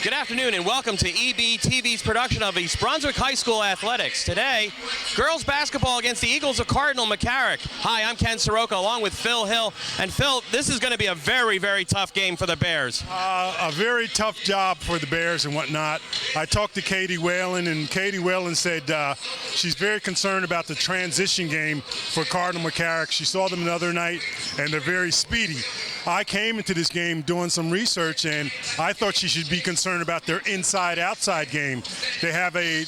Good afternoon and welcome to EBTV's production of East Brunswick High School Athletics. Today, girls basketball against the Eagles of Cardinal McCarrick. Hi, I'm Ken Saroka along with Phil Hill. And Phil, this is going to be a very, very tough game for the Bears. A very tough job for the Bears and whatnot. I talked to Katie Whalen, and Katie Whalen said she's very concerned about the transition game for Cardinal McCarrick. She saw them the other night, and they're very speedy. I came into this game doing some research, and I thought she should be concerned about their inside-outside game. They have a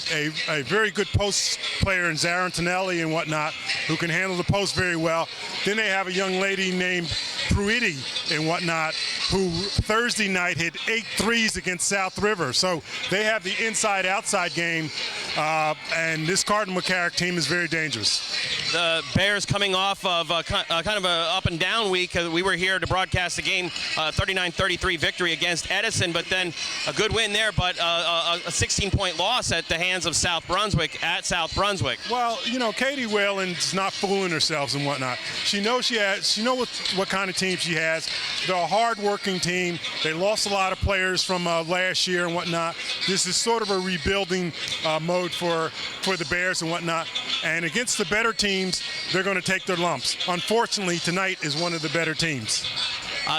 very good post player in Zara Antonelli and whatnot who can handle the post very well. Then they have a young lady named Pruitti and whatnot who Thursday night hit 8 threes against South River. So they have the inside-outside game, and this Cardinal McCarrick team is very dangerous. The Bears coming off of kind of a up-and-down week. We were here to broadcast the game, 39-33 victory against Edison, but then a good win there, but a 16-point loss at the hands of South Brunswick at South Brunswick. Well, you know, Katie Whalen's not fooling herself and whatnot. She knows what kind of team she has. They're a hard-working team. They lost a lot of players from last year and whatnot. This is sort of a rebuilding mode for the Bears and whatnot. And against the better teams, they're going to take their lumps. Unfortunately, tonight is one of the better teams.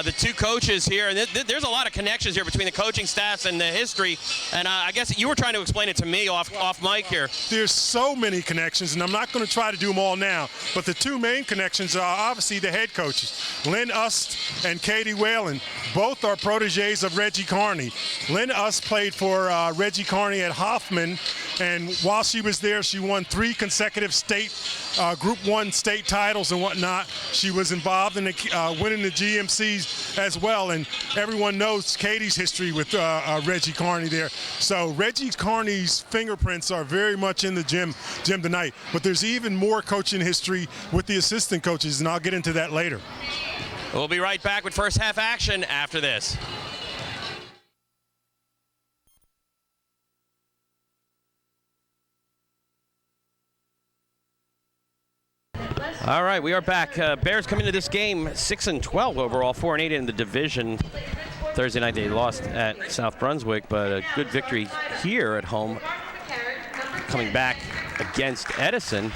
The two coaches here, and there's a lot of connections here between the coaching staffs and the history, and I guess you were trying to explain it to me off mic here. There's so many connections, and I'm not going to try to do them all now, but the two main connections are obviously the head coaches, Lynn Ust and Katie Whalen. Both are proteges of Reggie Carney. Lynn Ust played for Reggie Carney at Hoffman, and while she was there, she won 3 consecutive state Group 1 state titles and whatnot. She was involved in winning the GMCs as well, and everyone knows Katie's history with Reggie Carney there. So Reggie Carney's fingerprints are very much in the gym tonight, but there's even more coaching history with the assistant coaches, and I'll get into that later. We'll be right back with first half action after this. All right, we are back. Bears come into this game 6-12 overall, 4-8 in the division. Thursday night they lost at South Brunswick, but a good victory here at home, coming back against Edison.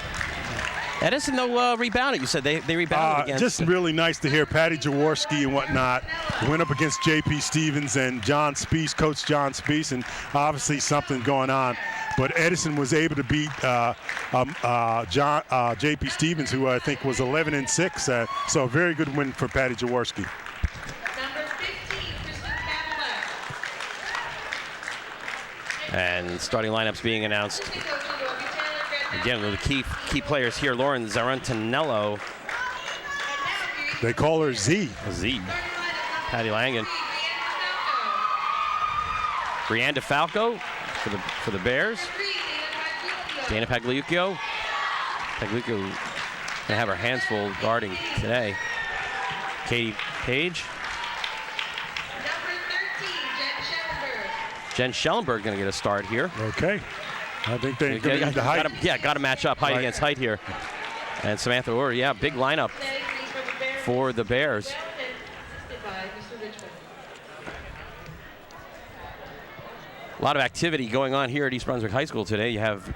Edison, though, rebounded. You said they rebounded against. Just really nice to hear Patty Jaworski and whatnot went up against J.P. Stevens and John Spees, Coach John Spees, and obviously something going on. But Edison was able to beat J.P. Stevens, who I think was 11-6. So a very good win for Patty Jaworski. And starting lineups being announced. Again, the key players here, Lauren Zarantinello. They call her Z. Z. Patty Langen. Brianne DeFalco for the Bears. Dana Pagliuccio. Pagliuccio gonna have her hands full guarding today. Katie Page. Jen Schellenberg gonna get a start here. Okay. I think they're going to need the height. Got to match up height against height here. And Samantha Orr, big lineup for the Bears. A lot of activity going on here at East Brunswick High School today. You have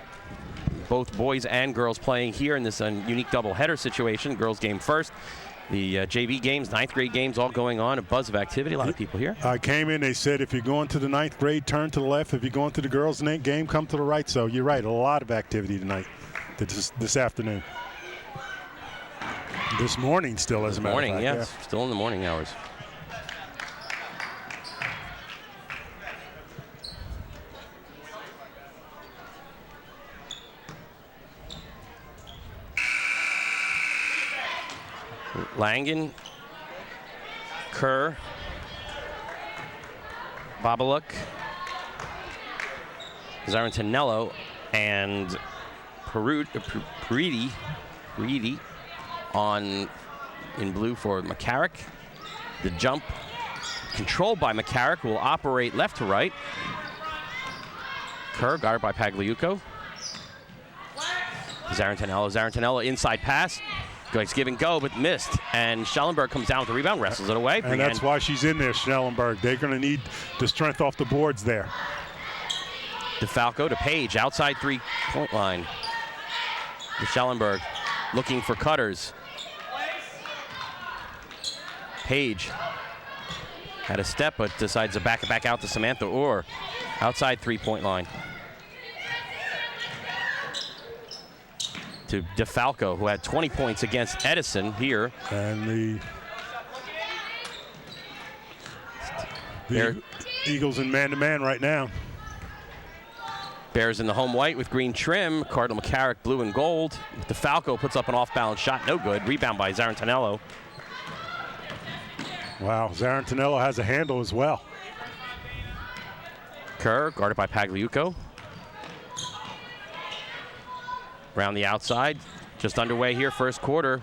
both boys and girls playing here in this unique doubleheader situation. Girls game first. The JV games, 9th grade games, all going on. A buzz of activity. A lot of people here. I came in. They said if you're going to the 9th grade, turn to the left. If you're going to the girls' game, come to the right. So you're right. A lot of activity tonight. This afternoon. This morning still, as a matter of fact. Yeah, still in the morning hours. Langen, Kerr, Babaluk, Zarantinello, and Pruitti on in blue for McCarrick. The jump controlled by McCarrick, will operate left to right. Kerr guarded by Pagliuccio. Zarantinello inside pass. Likes give and go, but missed. And Schellenberg comes down with the rebound, wrestles it away. And that's why she's in there, Schellenberg. They're going to need the strength off the boards there. DeFalco to Page, outside three-point line. To Schellenberg, looking for cutters. Page had a step, but decides to back it back out to Samantha Orr. Outside three-point line. To DeFalco, who had 20 points against Edison here. And the Eagles in man-to-man right now. Bears in the home white with green trim. Cardinal McCarrick blue and gold. DeFalco puts up an off-balance shot, no good. Rebound by Zarantanello. Wow, Zarantanello has a handle as well. Kerr guarded by Pagliuco. Around the outside, just underway here, first quarter.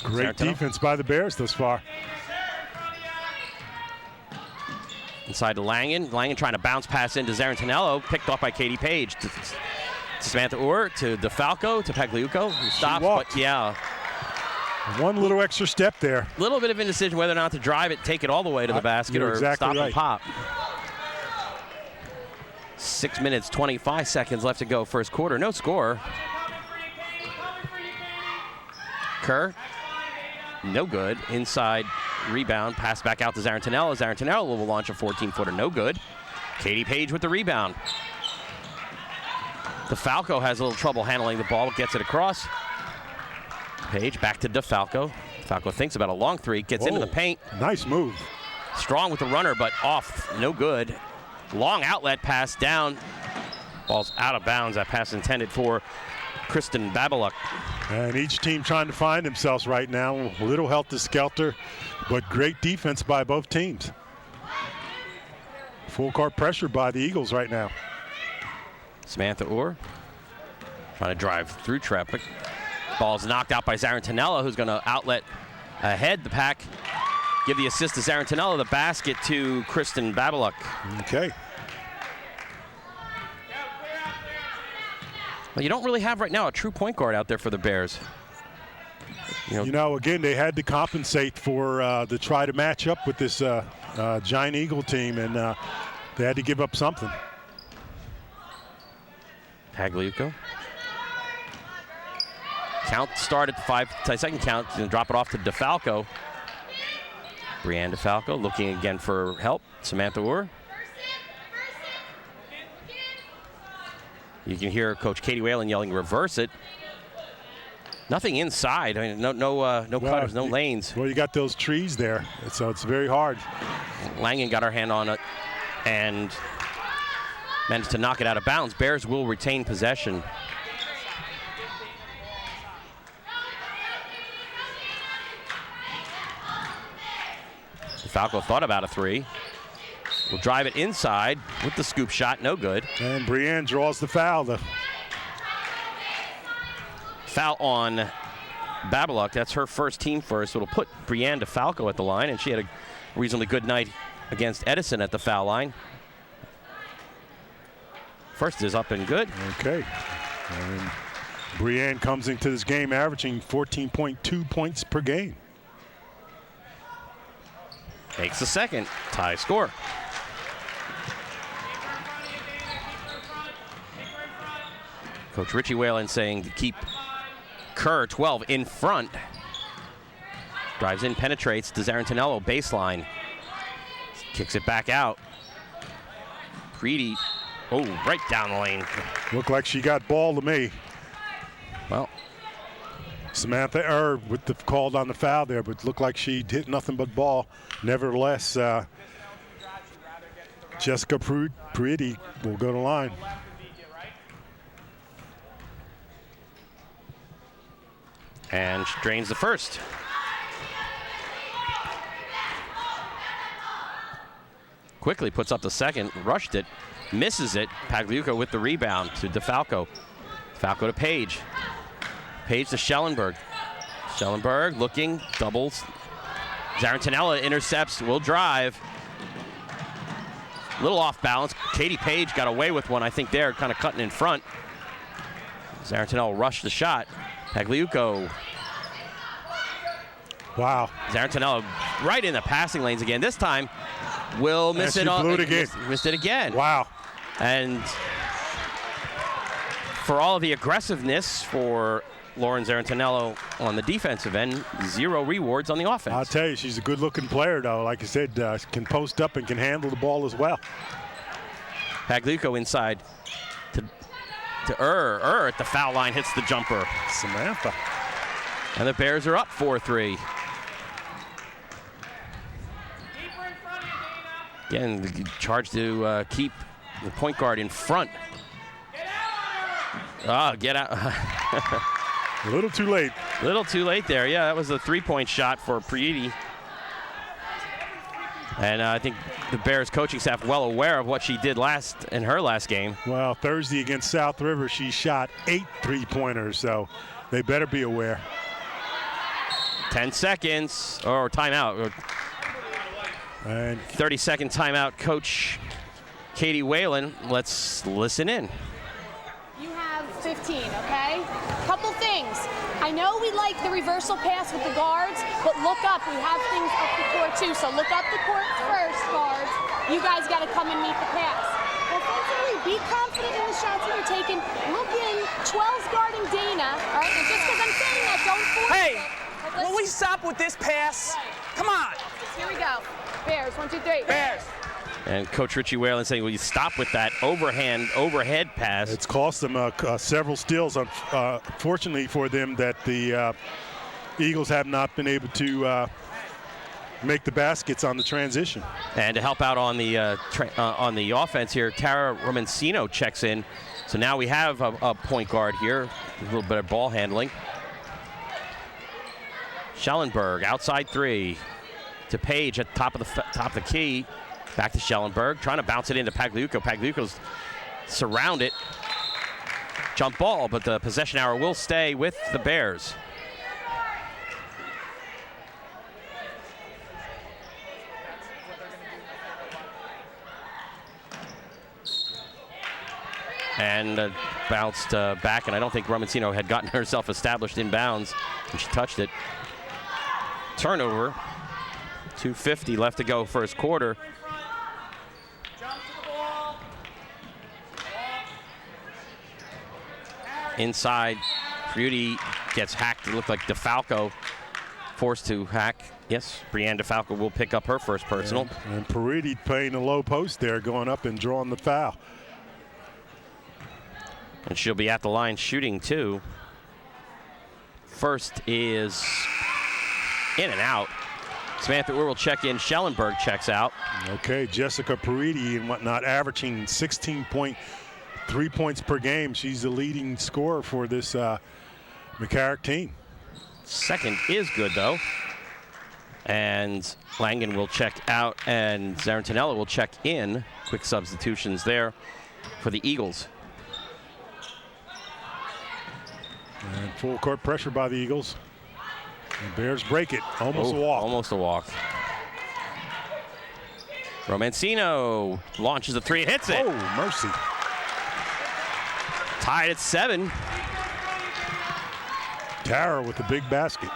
Great defense by the Bears thus far. Inside to Langen. Langen trying to bounce pass into Zarantanello, picked off by Katie Page. To Samantha Orr, to DeFalco, to Pagliuco. Who stops, but yeah. One little extra step there. A little bit of indecision whether or not to drive it, take it all the way to the basket, or exactly stop right. and pop. 6 minutes, 25 seconds left to go, first quarter. No score. Kerr, no good. Inside rebound, pass back out to Zarantanello. Zarantanello will launch a 14-footer, no good. Katie Page with the rebound. DeFalco has a little trouble handling the ball, gets it across. Page back to DeFalco. DeFalco thinks about a long three, gets into the paint. Nice move. Strong with the runner, but off, no good. Long outlet pass down. Ball's out of bounds. That pass intended for Kristen Babaluk. And each team trying to find themselves right now. A little helter-skelter, but great defense by both teams. Full court pressure by the Eagles right now. Samantha Orr trying to drive through traffic. Ball's knocked out by Zarantanello, who's going to outlet ahead the pack. Give the assist to Zarantanello, the basket to Kristen Babaluk. Okay. Well, you don't really have right now a true point guard out there for the Bears. You know, again, they had to compensate for to try to match up with this Giant Eagle team, and they had to give up something. Pagliuco. Count start at the 5-second count. He's going to drop it off to DeFalco. Brianne DeFalco looking again for help. Samantha Orr. You can hear Coach Katie Whalen yelling, "Reverse it." Nothing inside. I mean, no cutters, no lanes. Well, you got those trees there, so it's very hard. Langen got her hand on it and managed to knock it out of bounds. Bears will retain possession. DeFalco thought about a three. Will drive it inside with the scoop shot, no good. And Brianne draws the foul. The foul on Babaluk. That's her first team first. It'll put Brianne DeFalco at the line, and she had a reasonably good night against Edison at the foul line. First is up and good. Okay. And Brianne comes into this game averaging 14.2 points per game. Makes the second. Tie score. Coach Richie Whalen saying to keep Kerr 12 in front. Drives in, penetrates to Zarantanello, baseline. Kicks it back out. Preedy, oh, right down the lane. Looked like she got ball to me. Well, Samantha Erb with the called on the foul there, but looked like she hit nothing but ball. Nevertheless, Jessica Preedy will go to line. And she drains the first. Quickly puts up the second, rushed it, misses it. Pagliuco with the rebound to DeFalco. DeFalco to Page. Page to Schellenberg. Schellenberg looking, doubles. Zarantanello intercepts, will drive. A little off balance. Katie Page got away with one, I think there, kind of cutting in front. Zarantinello rushed the shot. Pagliuca. Wow. Zarantinello right in the passing lanes again. This time, will miss it on. Missed it again. Wow. And for all of the aggressiveness for Lauren Zarantinello on the defensive end, 0 rewards on the offense. I'll tell you, she's a good-looking player, though. Like I said, can post up and can handle the ball as well. Pagliuca inside to at the foul line, hits the jumper. Samantha. And the Bears are up 4-3. Again, the charge to keep the point guard in front. Get out. A little too late. A little too late there. Yeah, that was a three-point shot for Prieti. And I think the Bears coaching staff well aware of what she did in her last game. Well, Thursday against South River, she shot 8 3-pointers, so they better be aware. 10 seconds, or timeout. And 30-second timeout, Coach Katie Whalen. Let's listen in. You have 15, okay? Couple things. I know we like the reversal pass with the guards, but look up. We have things up the court too. So look up the court first, guards. You guys got to come and meet the pass. Offensively, be confident in the shots that you're taking. Look in. 12's guarding Dana. All right. And just because I'm saying that, don't force it. Hey, will we stop with this pass? Come on. Here we go. Bears. 1, 2, 3. Bears. And Coach Richie Whalen saying, will you stop with that overhead pass? it's cost them several steals, fortunately for them, that the Eagles have not been able to make the baskets on the transition. And to help out on the offense here, Tara Romancino checks in. So now we have a point guard here, a little bit of ball handling. Schellenberg, outside three. To Page at top of the key. Back to Schellenberg, trying to bounce it into Pagliuca. Pagliuca's surrounded. Jump ball, but the possession arrow will stay with the Bears. And bounced back, and I don't think Romancino had gotten herself established in bounds when she touched it. Turnover. 2:50 left to go first quarter. Inside, Prieti gets hacked. It looked like DeFalco forced to hack. Yes, Brianne DeFalco will pick up her first personal. And Prieti playing the low post there, going up and drawing the foul. And she'll be at the line shooting too. First is in and out. Samantha Orr will check in. Schellenberg checks out. Okay, Jessica Prieti and whatnot, averaging 16.3 points per game. She's the leading scorer for this McCarrick team. Second is good, though. And Langen will check out, and Zarantinello will check in. Quick substitutions there for the Eagles. And full court pressure by the Eagles. The Bears break it. Almost a walk. Almost a walk. Romancino launches a three and hits it. Oh, mercy. Tied at 7. Tara with the big basket.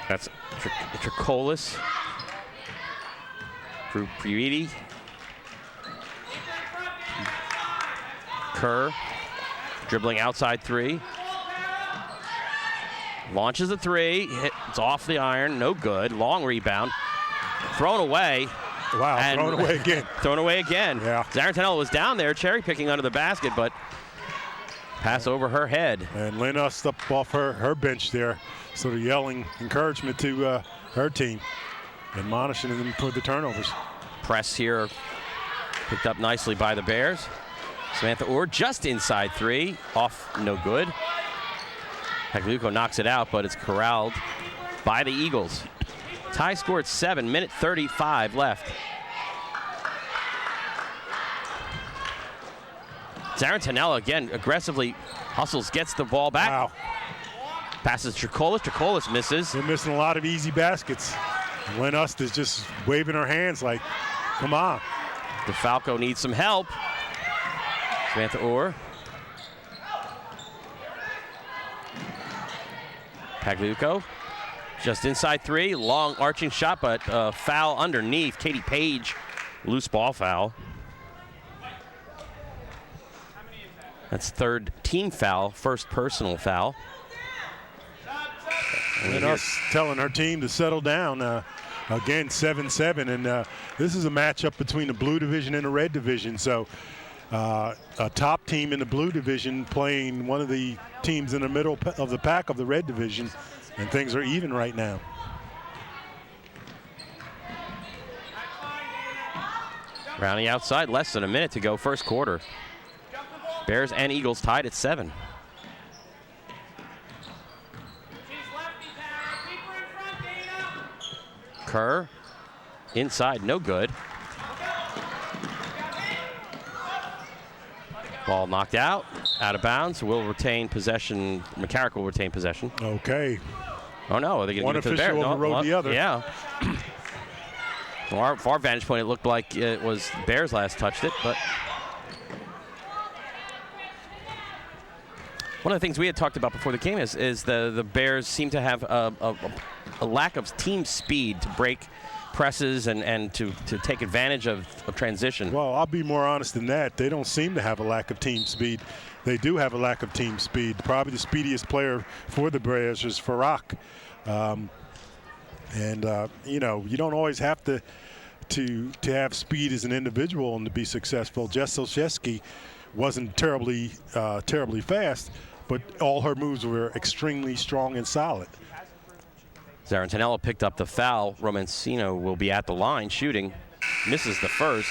That's Tricolis. Prieti. Kerr dribbling outside three. Launches a three. It's off the iron. No good. Long rebound. Thrown away. Wow, thrown away again. Thrown away again. Yeah. Zarantinello was down there cherry picking under the basket, but pass over her head. And Lynn Ust up off her bench there, sort of yelling encouragement to her team, admonishing them for the turnovers. Press here picked up nicely by the Bears. Samantha Orr just inside three, off no good. Pagliuca knocks it out, but it's corralled by the Eagles. Tie score at 7, minute 35 left. Zarantinello again aggressively hustles, gets the ball back. Wow. Passes Tricolis. Tricolis misses. They're missing a lot of easy baskets. Lynn Ust is just waving her hands like, come on. DeFalco needs some help. Samantha Orr. Pagliuco. Just inside 3. Long arching shot, but foul underneath. Katie Page, loose ball foul. That's third team foul, first personal foul. And us telling her team to settle down. Again, 7-7, and this is a matchup between the blue division and the red division. So a top team in the blue division playing one of the teams in the middle of the pack of the red division, and things are even right now. Around the outside, less than a minute to go, first quarter. Bears and Eagles tied at 7. Kerr, inside, no good. Ball knocked out of bounds. Will retain possession. McCarrick will retain possession. Okay. Oh no, are they going to give it to the Bears? One official overrode the other. Yeah. From our vantage point, it looked like it was Bears last touched it, but one of the things we had talked about before the game is the Bears seem to have a lack of team speed to break presses and to take advantage of transition. Well, I'll be more honest than that. They don't seem to have a lack of team speed. They do have a lack of team speed. Probably the speediest player for the Bears is Saroka. You know, you don't always have to have speed as an individual and to be successful. Jess Olszewski wasn't terribly fast, but all her moves were extremely strong and solid. Zarantanello picked up the foul. Romancino will be at the line shooting. Misses the first.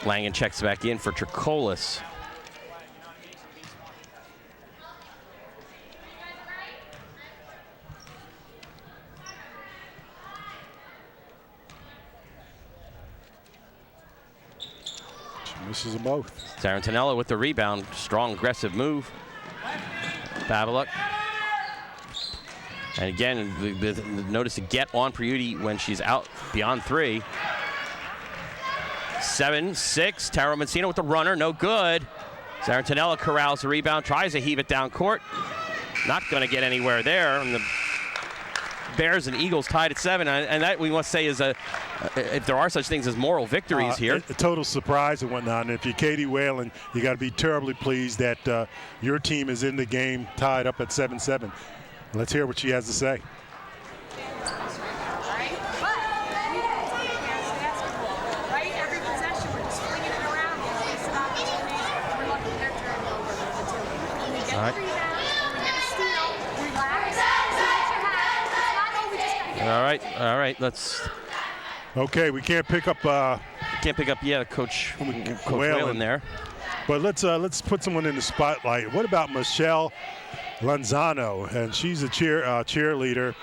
Langen checks back in for Tricolis. She misses them both. Zarantanello with the rebound. Strong, aggressive move. Babaluk. And again, notice to get on Priudi when she's out beyond 3. 7-6. Tara Romancino with the runner, no good. Zarantanello corrals the rebound, tries to heave it down court. Not going to get anywhere there. And the Bears and Eagles tied at 7. And that we must say is if there are such things as moral victories here. A total surprise and whatnot. And if you're Katie Whalen, you got to be terribly pleased that your team is in the game tied up at 7-7. Let's hear what she has to say. All right. Let's. Okay, we can't pick up. Coach Whalen there. But let's put someone in the spotlight. What about Michelle Lanzano? And she's a cheerleader,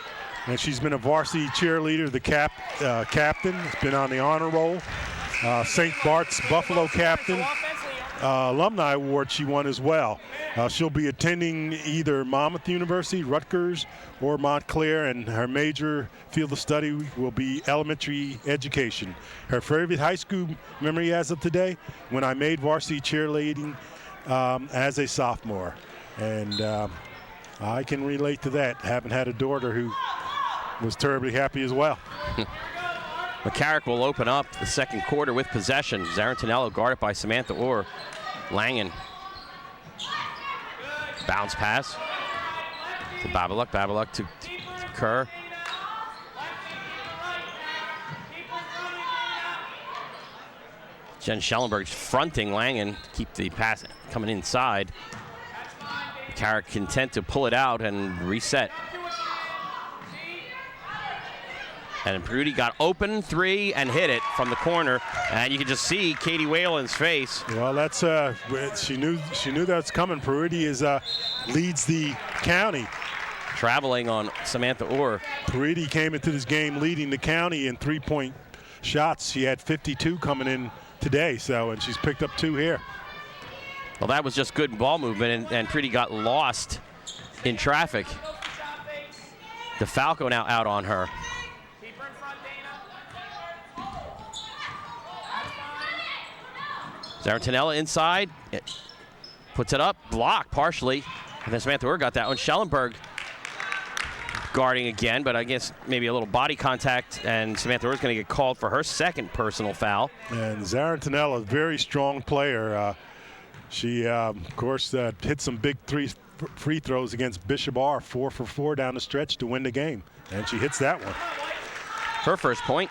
and she's been a varsity cheerleader, the captain. Has been on the honor roll. St. Bart's Buffalo captain. Alumni award she won as well. She'll be attending either Monmouth University, Rutgers, or Montclair, and her major field of study will be elementary education. Her favorite high school memory as of today, when I made varsity cheerleading as a sophomore. And I can relate to that, having had a daughter who was terribly happy as well. McCarrick will open up the second quarter with possession. Zarantanello guarded by Samantha Orr. Langen. Bounce pass to Babaluk. Babaluk to Kerr. Jen Schellenberg fronting Langen to keep the pass coming inside. McCarrick content to pull it out and reset. And Priudi got open 3 and hit it from the corner, and you can just see Katie Whalen's face. Well, that's she knew that's coming. Priudi leads the county. Traveling on Samantha Orr. Priudi came into this game leading the county in 3-point shots. She had 52 coming in today, and she's picked up 2 here. Well, that was just good ball movement, and Priudi got lost in traffic. DeFalco now out on her. Zarantanella inside. Puts it up. Block partially. And then Samantha Orr got that one. Schellenberg guarding again, but I guess maybe a little body contact, and Samantha Orr is going to get called for her second personal foul. And Zarantanella, a very strong player. She, of course, hit some big free throws against Bishop R, 4 for 4 down the stretch to win the game. And she hits that one. Her first point.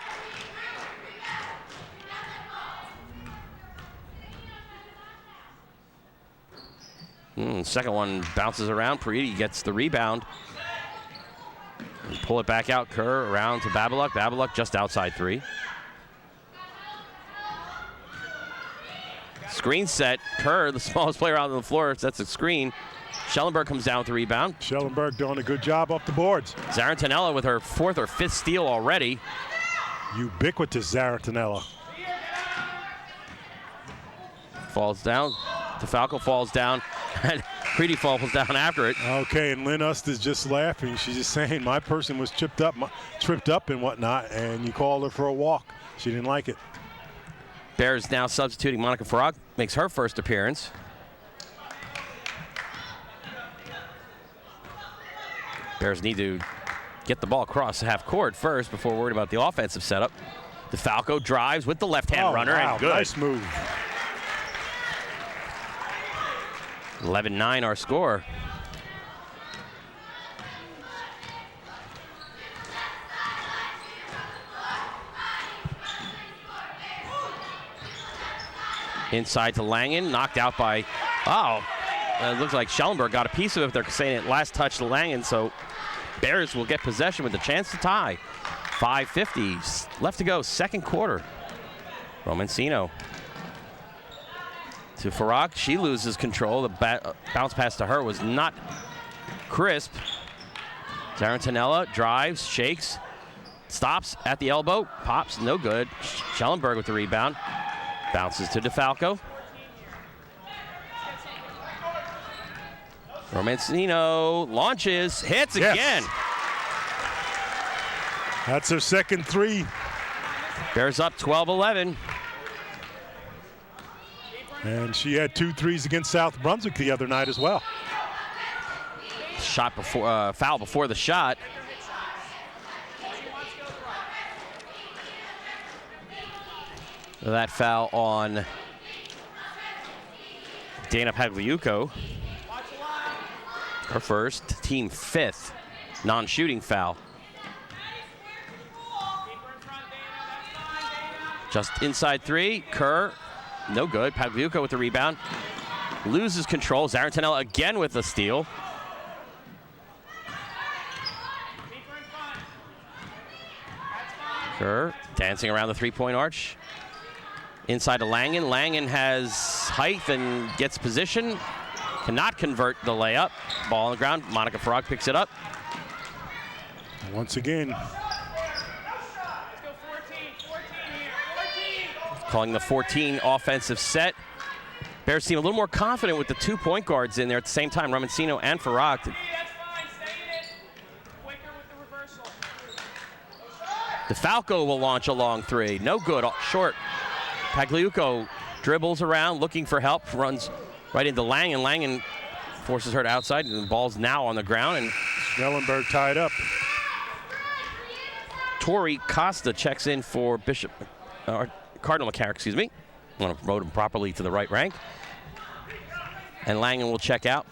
Second one bounces around. Paridi gets the rebound. And pull it back out. Kerr around to Babaluk. Babaluk just outside 3. Screen set. Kerr, the smallest player out on the floor, sets a screen. Schellenberg comes down with the rebound. Schellenberg doing a good job off the boards. Zarantanella with her 4th or 5th steal already. Ubiquitous Zarantanella. Falls down. DeFalco falls down. And Preety falls down after it. Okay, and Lynn Ust is just laughing. She's just saying, my person was tripped up and whatnot, and you called her for a walk. She didn't like it. Bears now substituting. Monica Farag makes her first appearance. Bears need to get the ball across half court first before worried about the offensive setup. DeFalco drives with the left-hand runner, wow, and good. Nice move. 11-9 our score. Inside to Langen, knocked out by, it looks like Schellenberg got a piece of it. They're saying it last touch to Langen, so Bears will get possession with a chance to tie. 5:50 left to go, second quarter. Romancino to Farag. She loses control. The bounce pass to her was not crisp. Zarantanella drives, shakes, stops at the elbow, pops, no good. Schellenberg with the rebound. Bounces to DeFalco. Romancino launches, hits again. That's her second 3. Bears up 12-11. And she had 2 threes against South Brunswick the other night as well. Shot before, foul before the shot. That foul on Dana Pagliuco. Her first, team 5th non-shooting foul. Just inside 3, Kerr, no good. Pagliuco with the rebound. Loses control. Zarantanella again with the steal. Kerr dancing around the 3-point arch. Inside to Langen. Langen has height and gets position. Cannot convert the layup. Ball on the ground. Monica Farag picks it up. Once again. Calling the 14 offensive set. Bears seem a little more confident with the 2 point guards in there at the same time, Romancino and Farag. DeFalco will launch a long 3. No good, short. Pagliuco dribbles around, looking for help, runs right into Langen. Langen forces her to outside, and the ball's now on the ground. And Schellenberg tied up. Tori Costa checks in for Cardinal McCarrick, excuse me. I want to promote him properly to the right rank. And Langen will check out.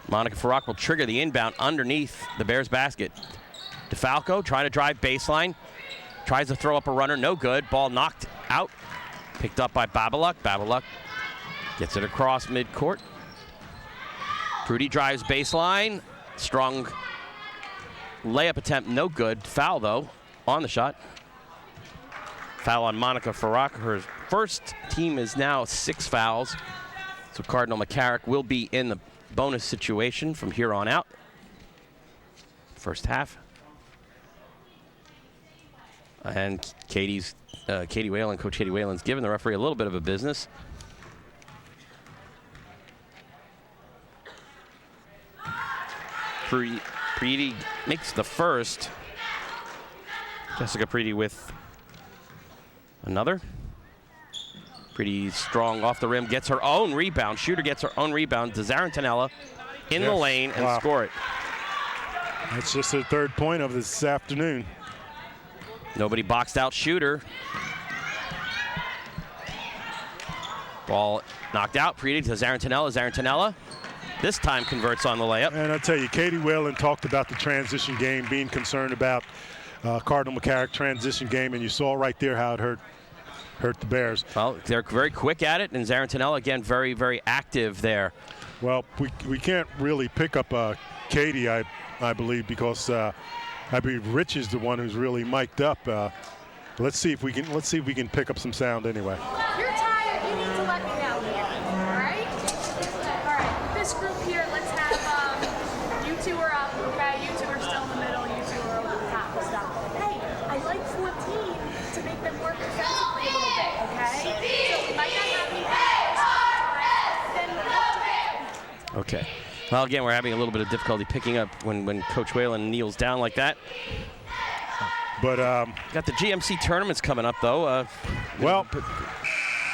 Monica Farag will trigger the inbound underneath the Bears basket. DeFalco trying to drive baseline. Tries to throw up a runner, no good. Ball knocked out. Picked up by Babaluk. Babaluk gets it across midcourt. Prudy drives baseline. Strong layup attempt, no good. Foul, though, on the shot. Foul on Monica Farag. Her first team is now 6 fouls. So Cardinal McCarrick will be in the bonus situation from here on out. First half. And Katie Whalen, Coach Katie Whalen's giving the referee a little bit of a business. Preety makes the first. Jessica Preety with another. Pretty strong off the rim, gets her own rebound. Shooter gets her own rebound to Zarantanella in the lane and score it. That's just her third point of this afternoon. Nobody boxed out Shooter. Ball knocked out, Preety to Zarantanella. Zarantanella this time converts on the layup. And I tell you, Katie Whalen talked about the transition game, being concerned about Cardinal McCarrick transition game, and you saw right there how it hurt the Bears. Well, they're very quick at it, and Zarantanella, again, very, very active there. Well, we can't really pick up Katie, I believe, because I believe Rich is the one who's really mic'd up. Let's see if we can pick up some sound anyway. You're tired. You need to let me know here. All right? All right. This group here, let's have you two are up, okay? You two are still in the middle. You two are over the top and stuff. Hey, I like 14 to make them work defensively a little bit, okay? So we might not have any Okay. Well, again, we're having a little bit of difficulty picking up when Coach Whalen kneels down like that. But got the GMC tournaments coming up, though. Well,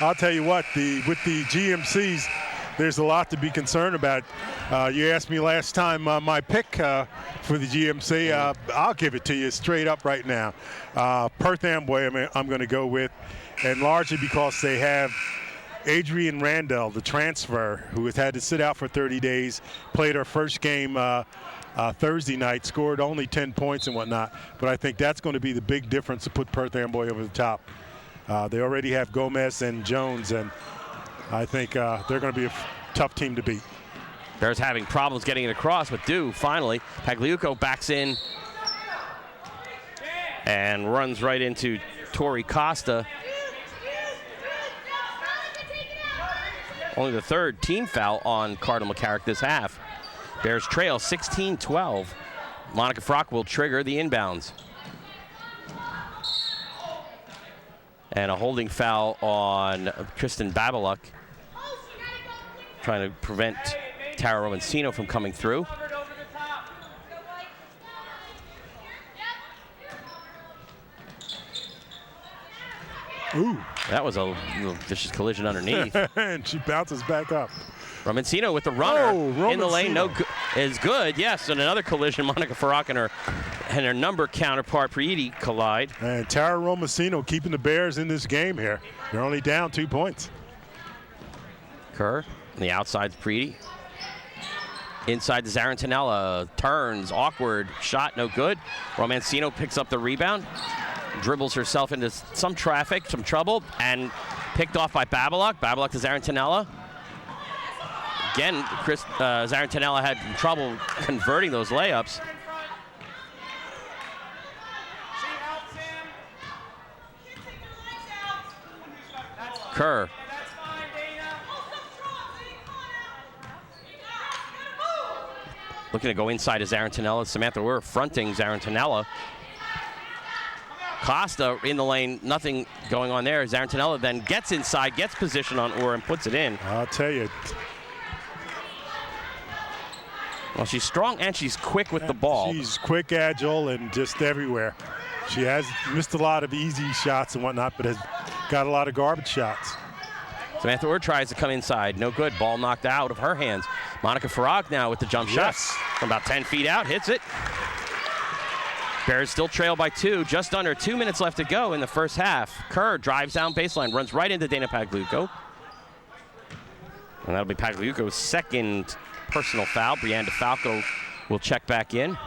I'll tell you what, with the GMCs, there's a lot to be concerned about. You asked me last time my pick for the GMC. I'll give it to you straight up right now. Perth Amboy I'm going to go with, and largely because they have Adrian Randall, the transfer, who has had to sit out for 30 days, played her first game Thursday night, scored only 10 points and whatnot. But I think that's going to be the big difference to put Perth Amboy over the top. They already have Gomez and Jones, and I think they're going to be a tough team to beat. Bears having problems getting it across, but do finally. Pagliuco backs in and runs right into Tori Costa. Only the third team foul on Cardinal McCarrick this half. Bears trail 16-12. Monica Frock will trigger the inbounds. And a holding foul on Kristen Babaluk, trying to prevent Tara Romancino from coming through. Ooh. That was a little vicious collision underneath. And she bounces back up. Romancino with the runner in the lane, Romancino. Is good, yes, and another collision. Monica Farrak and her number counterpart, Preety, collide. And Tara Romancino keeping the Bears in this game here. They're only down 2 points. Kerr on the outside, Preety. Inside to Zarantanella, turns, awkward, shot, no good. Romancino picks up the rebound, dribbles herself into some traffic, some trouble, and picked off by Babaluk. Babaluk to Zarantanella. Again, Zarantanella had trouble converting those layups. Kerr. Looking to go inside to Zarantanella. Samantha, we're fronting Zarantanella. Costa in the lane, nothing going on there. Zarantanella then gets inside, gets position on Orr and puts it in. I'll tell you. Well, she's strong and she's quick with the ball. She's quick, agile, and just everywhere. She has missed a lot of easy shots and whatnot, but has got a lot of garbage shots. Samantha Orr tries to come inside. No good. Ball knocked out of her hands. Monica Farag now with the jump shot. From about 10 feet out, hits it. Bears still trail by 2. Just under 2 minutes left to go in the first half. Kerr drives down baseline, runs right into Dana Pagliuco. And that'll be Pagliuco's second personal foul. Brianne DeFalco will check back in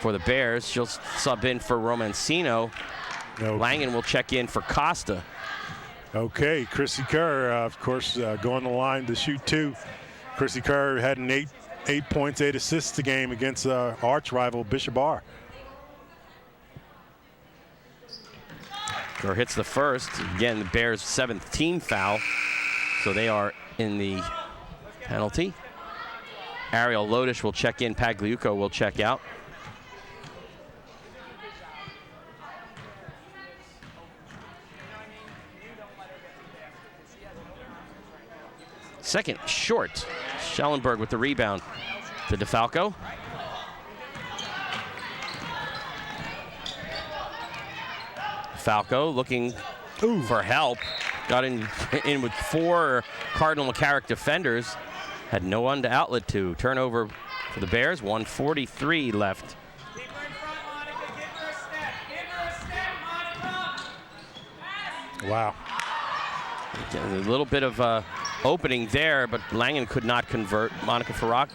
for the Bears. She'll sub in for Romancino. No. Langen will check in for Costa. Okay, Chrissy Kerr, of course, going the line to shoot 2. Chrissy Kerr had an 8 points, 8 assists a game against arch rival Bishop R. Kerr hits the first. Again, the Bears' 7th team foul. So they are in the penalty. Ariel Lodish will check in. Pagliuco will check out. Second short. Schellenberg with the rebound to DeFalco. DeFalco looking for help. got in with 4 Cardinal McCarrick defenders. Had no one to outlet to. Turnover for the Bears, 1:43 left. Wow. A little bit of opening there, but Langen could not convert. Monica Farrak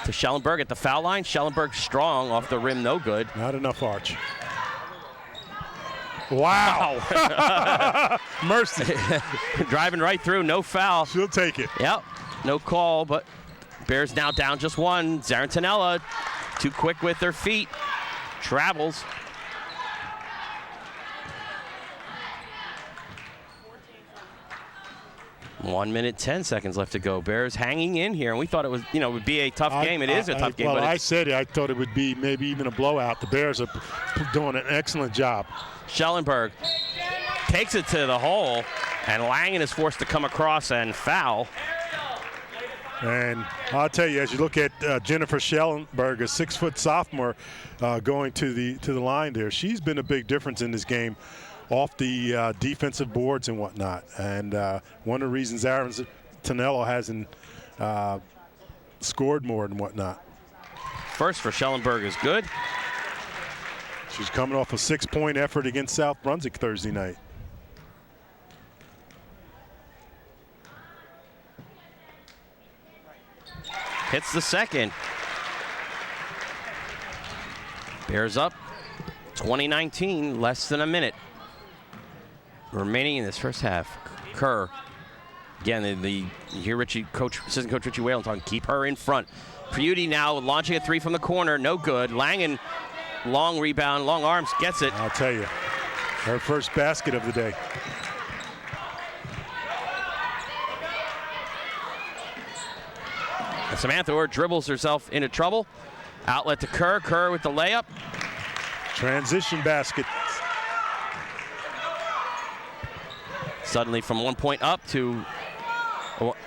to Schellenberg at the foul line. Schellenberg strong off the rim, no good. Not enough arch. Wow. Mercy. Driving right through, no foul. She'll take it. Yep, no call, but Bears now down just 1. Zarantanella, too quick with their feet. Travels. One minute, 10 seconds left to go. Bears hanging in here, and we thought it was, would be a tough game. It is a tough game. Well, but I said it. I thought it would be maybe even a blowout. The Bears are doing an excellent job. Schellenberg takes it to the hole, and Langen is forced to come across and foul. And I'll tell you, as you look at Jennifer Schellenberg, a 6-foot sophomore, going to the line there, she's been a big difference in this game off the defensive boards and whatnot. And one of the reasons Aaron Tonello hasn't scored more and whatnot. First for Schellenberg is good. She's coming off a 6-point effort against South Brunswick Thursday night. Hits the second. Bears up 20-19, less than a minute remaining in this first half. Kerr, again, you hear assistant coach Richie Whalen talking, keep her in front. Priudi now launching a 3 from the corner, no good. Langen, long rebound, long arms, gets it. I'll tell you, her first basket of the day. And Samantha Orr dribbles herself into trouble. Outlet to Kerr, Kerr with the layup. Transition basket. Suddenly from 1 point up to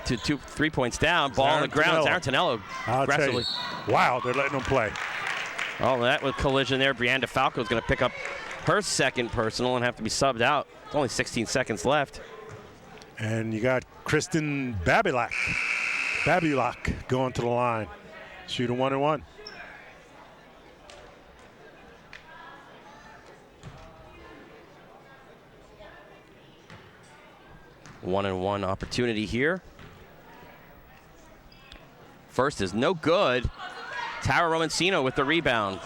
2 3 points down. Ball on the ground. Zarantanello aggressively. Wow, they're letting them play. Oh, that was collision there. Brianna DeFalco is going to pick up her second personal and have to be subbed out. It's only 16 seconds left. And you got Kristen Babylak going to the line. Shoot a 1-and-1. One-and-one opportunity here. First is no good. Tara Romancino with the rebound.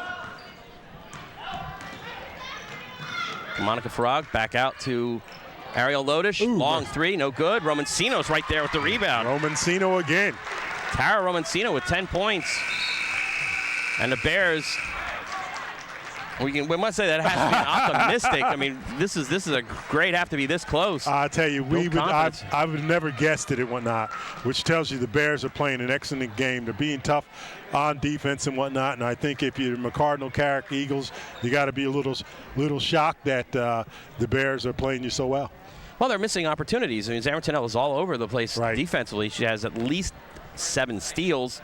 Monica Farag back out to Ariel Lodish. Ooh, long 3, no good. Romancino's right there with the rebound. Romancino again. Tara Romancino with 10 points. And the Bears, we must say that has to be optimistic. I mean, this is a great have to be this close. I tell you, I would never guessed it and whatnot, which tells you the Bears are playing an excellent game. They're being tough on defense and whatnot. And I think if you're the Cardinal McCarrick Eagles, you got to be a little shocked that the Bears are playing you so well. Well, they're missing opportunities. I mean, Zarantanella is all over the place defensively. She has at least 7 steals,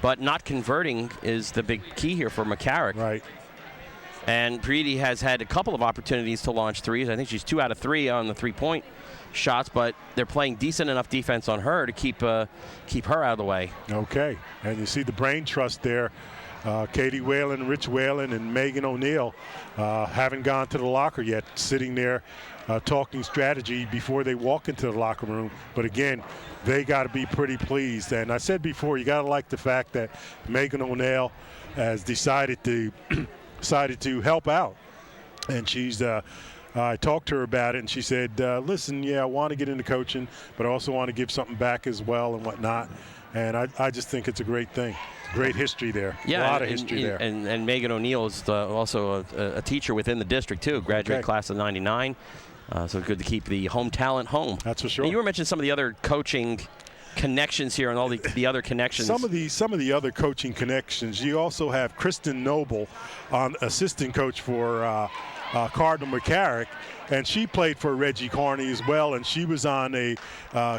but not converting is the big key here for McCarrick. Right. And Priidi has had a couple of opportunities to launch threes. I think she's 2 out of 3 on the 3-point shots, but they're playing decent enough defense on her to keep her out of the way. Okay, and you see the brain trust there. Katie Whalen, Rich Whalen, and Megan O'Neill haven't gone to the locker yet, sitting there talking strategy before they walk into the locker room. But again, they got to be pretty pleased. And I said before, you got to like the fact that Megan O'Neill has decided to help out. And she's I talked to her about it, and she said, listen, yeah, I want to get into coaching, but I also want to give something back as well and whatnot. And I just think it's a great thing. Great history there. Yeah, a lot of history there. And Megan O'Neill is also a teacher within the district, too, graduate class of 99. So good to keep the home talent home. That's for sure. And you were mentioning some of the other coaching connections here and all the other connections. Some of the other coaching connections. You also have Kristen Noble, assistant coach for Cardinal McCarrick, and she played for Reggie Carney as well, and she was on a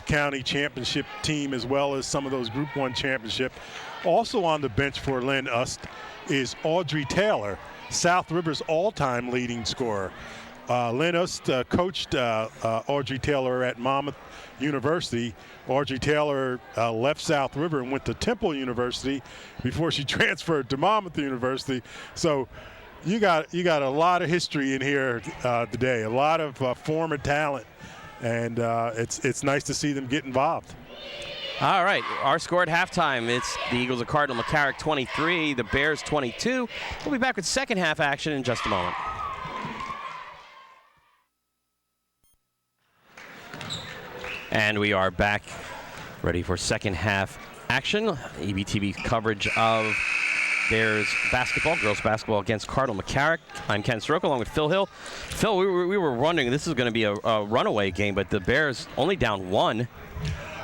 county championship team as well as some of those Group 1 championship. Also on the bench for Lynn Ust is Audrey Taylor, South River's all-time leading scorer. Lynn Ust coached Audrey Taylor at Monmouth University. Audrey Taylor left South River and went to Temple University before she transferred to Monmouth University. So you got a lot of history in here today, a lot of former talent, and it's nice to see them get involved. All right, our score at halftime, it's the Eagles of Cardinal McCarrick 23, the Bears 22. We'll be back with second half action in just a moment. And we are back, ready for second half action. EBTV coverage of Bears basketball, girls basketball against Cardinal McCarrick. I'm Ken Saroka along with Phil Hill. Phil, we were wondering this is going to be a runaway game, but the Bears only down 1.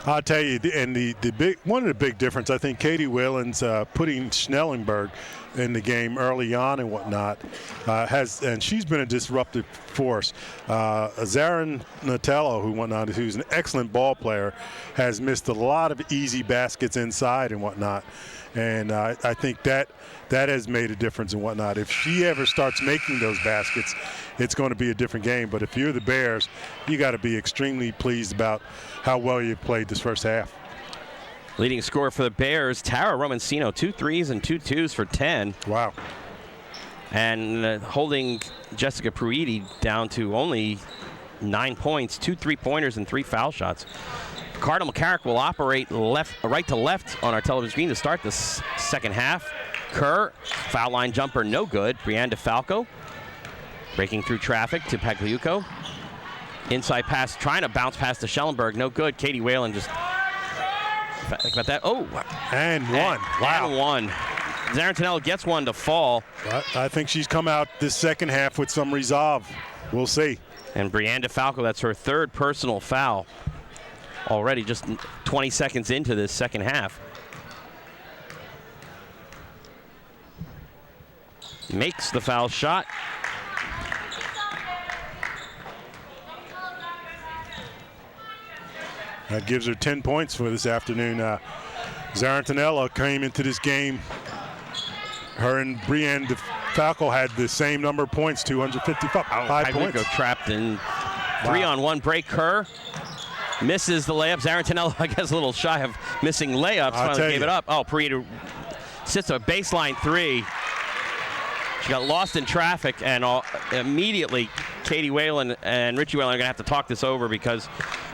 I'll tell you, and one of the big difference, I think Katie Whalen's putting Schnellenberg in the game early on and whatnot, and she's been a disruptive force. Zarin Natello, who's an excellent ball player, has missed a lot of easy baskets inside and whatnot. And I think that has made a difference and whatnot. If she ever starts making those baskets, it's going to be a different game. But if you're the Bears, you got to be extremely pleased about how well you played this first half. Leading scorer for the Bears, Tara Romancino, 2 threes and 2 twos for 10. Wow. And holding Jessica Pruiti down to only 9 points, 2 3-pointers and 3 foul shots. Cardinal McCarrick will operate right to left on our television screen to start the second half. Kerr, foul line jumper, no good. Brianne DeFalco breaking through traffic to Pagliuco. Inside pass, trying to bounce past to Schellenberg, no good. Katie Whalen just think about that. Oh, and one. Wow. And one. Zarantinello gets one to fall. I think she's come out this second half with some resolve. We'll see. And Brianne DeFalco, that's her 3rd personal foul already, just 20 seconds into this second half. Makes the foul shot. That gives her 10 points for this afternoon. Zarantinello came into this game. Her and Brianne DeFalco had the same number of points, 255 points. Trapped in 3-on-1 break. Kerr misses the layup. Zarantinello, I guess, a little shy of missing layups. Finally gave it up. Oh, Pruiti sits a baseline 3. She got lost in traffic, and immediately Katie Whalen and Richie Whalen are going to have to talk this over, because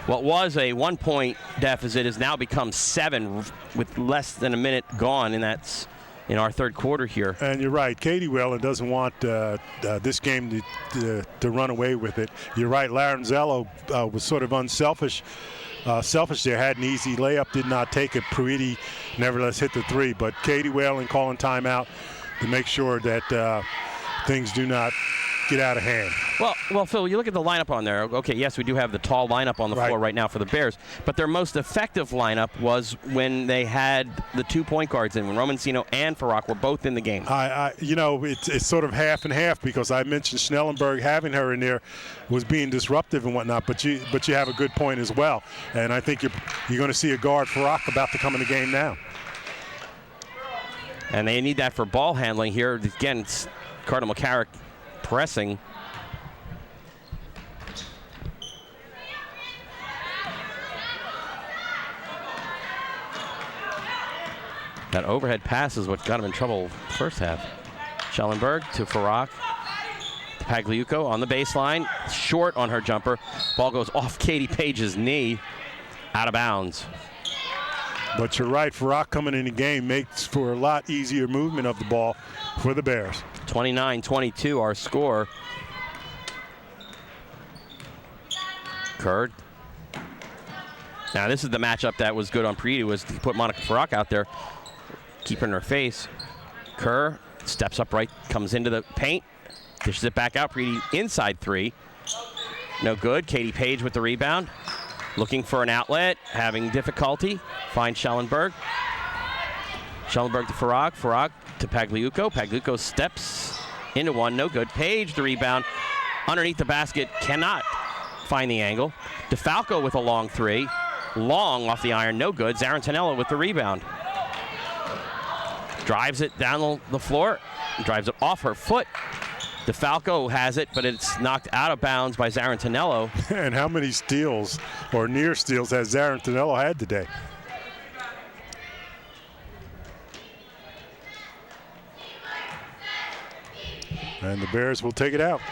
what was a 1-point deficit has now become 7 with less than a minute gone, and that's in our third quarter here. And you're right. Katie Whalen doesn't want this game to run away with it. You're right. Larenzello was sort of unselfish. Selfish there, had an easy layup, did not take it. Pruiti nevertheless hit the 3, but Katie Whalen calling timeout to make sure that things do not get out of hand. Well, Phil, you look at the lineup on there. Okay, yes, we do have the tall lineup on the floor right now for the Bears, but their most effective lineup was when they had the 2 point guards in, when Romancino and Farrak were both in the game. It's sort of half and half, because I mentioned Schnellenberg having her in there was being disruptive and whatnot, but you have a good point as well, and I think you're going to see a guard Farrak about to come in the game now. And they need that for ball handling here. Again, it's Cardinal McCarrick pressing. That overhead pass is what got him in trouble first half. Schellenberg to Farrak. To Pagliuco on the baseline. Short on her jumper. Ball goes off Katie Page's knee. Out of bounds. But you're right, Farrak coming in the game makes for a lot easier movement of the ball for the Bears. 29-22 our score. Kerr. Now this is the matchup that was good on Pruiti, was to put Monica Farrak out there, keeping her face. Kerr steps up right, comes into the paint, dishes it back out. Pruiti inside 3. No good. Katie Page with the rebound. Looking for an outlet, having difficulty. Finds Schellenberg. Schellenberg to Farrak. Farrak to Pagliuco. Pagliuco steps into one. No good. Page the rebound. Underneath the basket. Cannot find the angle. DeFalco with a long 3. Long off the iron. No good. Zarantinello with the rebound. Drives it down the floor. Drives it off her foot. DeFalco has it, but it's knocked out of bounds by Zarantinello. And how many steals or near steals has Zarantinello had today? And the Bears will take it out.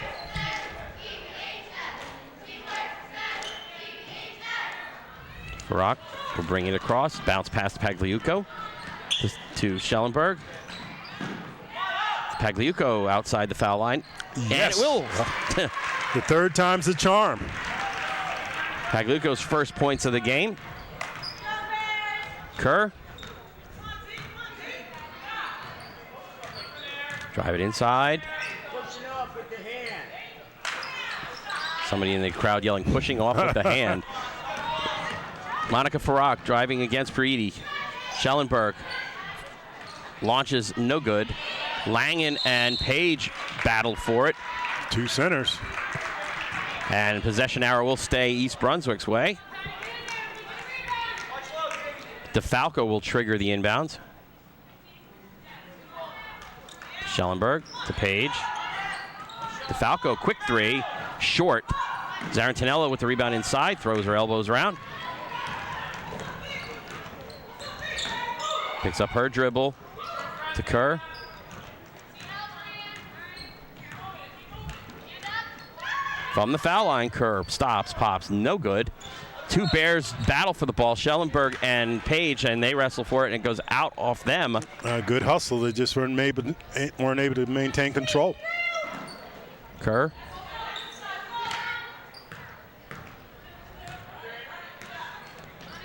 Farak will bring it across, bounce past Pagliuco to Schellenberg. Pagliuco outside the foul line. Yes. And it will. The third time's the charm. Pagliuco's first points of the game. Kerr. Drive it inside. Somebody in the crowd yelling, pushing off with the hand. Monica Farak driving against Preedy. Schellenberg launches no good. Langen and Page battled for it. Two centers. And possession arrow will stay East Brunswick's way. DeFalco will trigger the inbounds. Schellenberg to Page. DeFalco, quick three, short. Zarantinello with the rebound inside, throws her elbows around. Picks up her dribble to Kerr. From the foul line, Kerr stops, pops, no good. Two Bears battle for the ball, Schellenberg and Page, and they wrestle for it, and it goes out off them. Good hustle. They just weren't able to maintain control. Kerr.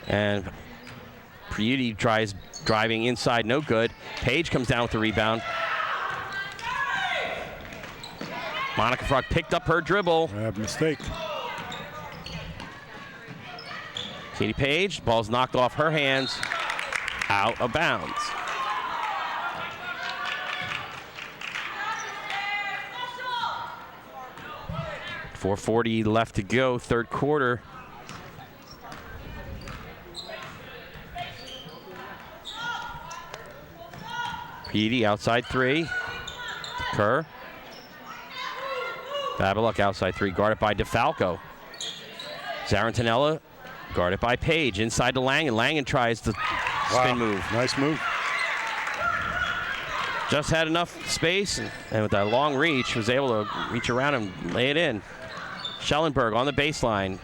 And Preedy tries driving inside, no good. Page comes down with the rebound. Monica Farak picked up her dribble. Mistake. Katie Page, ball's knocked off her hands, out of bounds. .440 left to go, third quarter. Preedy outside three. Kerr. Babaluk outside three, guarded by DeFalco. Zarantinella guarded by Page, inside to Langen. Langen tries the spin move. Nice move. Just had enough space, and with that long reach, was able to reach around and lay it in. Schellenberg on the baseline.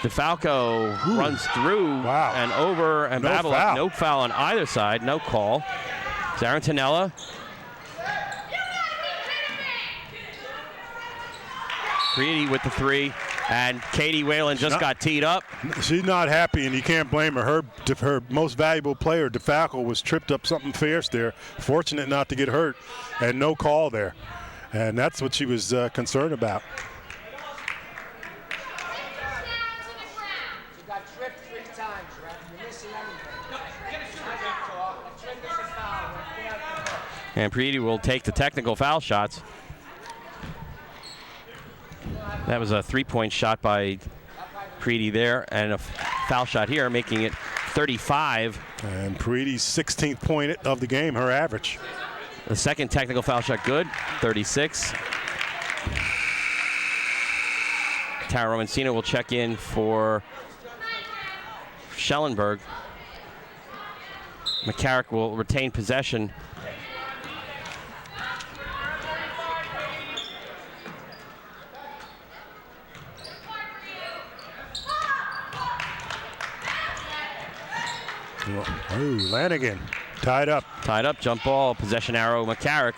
DeFalco runs through and over, and Babaluk, no foul on either side, no call. Zarantinella. Preedy with the three, and Katie Whalen just got teed up. She's not happy, and you can't blame her. Her most valuable player, DeFalco, was tripped up something fierce there. Fortunate not to get hurt, and no call there. And that's what she was concerned about. You got tripped 3 times, right? You're missing everything. And Preedy will take the technical foul shots. That was a three-point shot by Preedy there, and a foul shot here, making it 35. And Preedy's 16th point of the game, her average. The second technical foul shot good, 36. Tara Romancino will check in for Schellenberg. McCarrick will retain possession. Ooh, Lanigan tied up. Tied up, jump ball, possession arrow, McCarrick.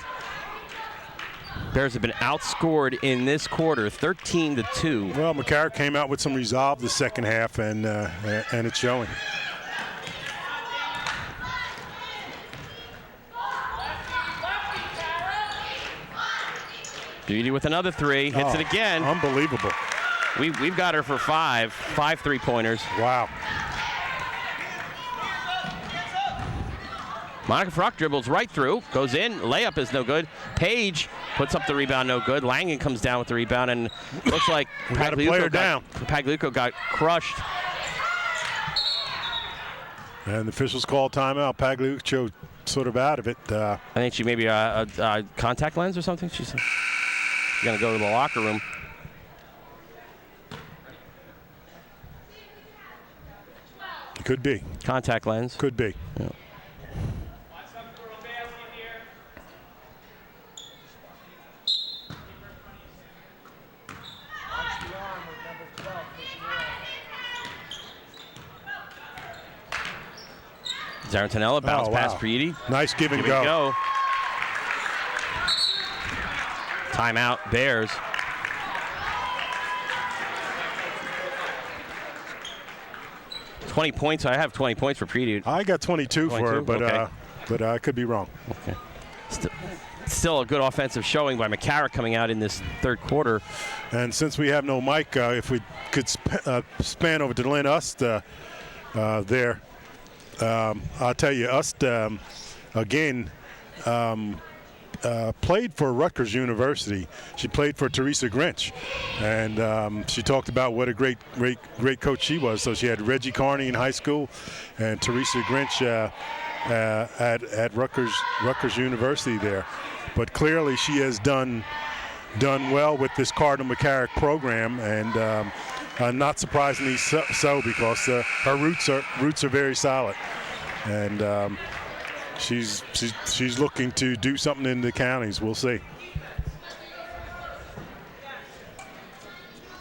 Bears have been outscored in this quarter, 13-2. Well, McCarrick came out with some resolve the second half, and it's showing. Beauty with another three, hits it again. Unbelievable. We've got her for five three-pointers. Wow. Monica Farak dribbles right through, goes in, layup is no good. Page puts up the rebound, no good. Langen comes down with the rebound, and looks like Pagliuco got crushed. And the officials call timeout. Pagliuco sort of out of it. I think she maybe a contact lens or something. She's going to go to the locker room. Could be. Contact lens. Could be. Yeah. Zarantanella bounce pass for Edie. Nice give and go. Timeout, Bears. $20 I have 20 points for Preedy. I got 22 for her, but okay. But I could be wrong. Okay. Still a good offensive showing by McCarrick coming out in this third quarter. And since we have no mic, if we could span over to Lynn Ust there. I'll tell you, Ust, again, played for Rutgers University. She played for Teresa Grinch, and she talked about what a great coach she was. So she had Reggie Carney in high school, and Teresa Grinch at Rutgers University there. But clearly, she has done well with this Cardinal McCarrick program, and not surprisingly so because her roots are very solid, and she's looking to do something in the counties. We'll see.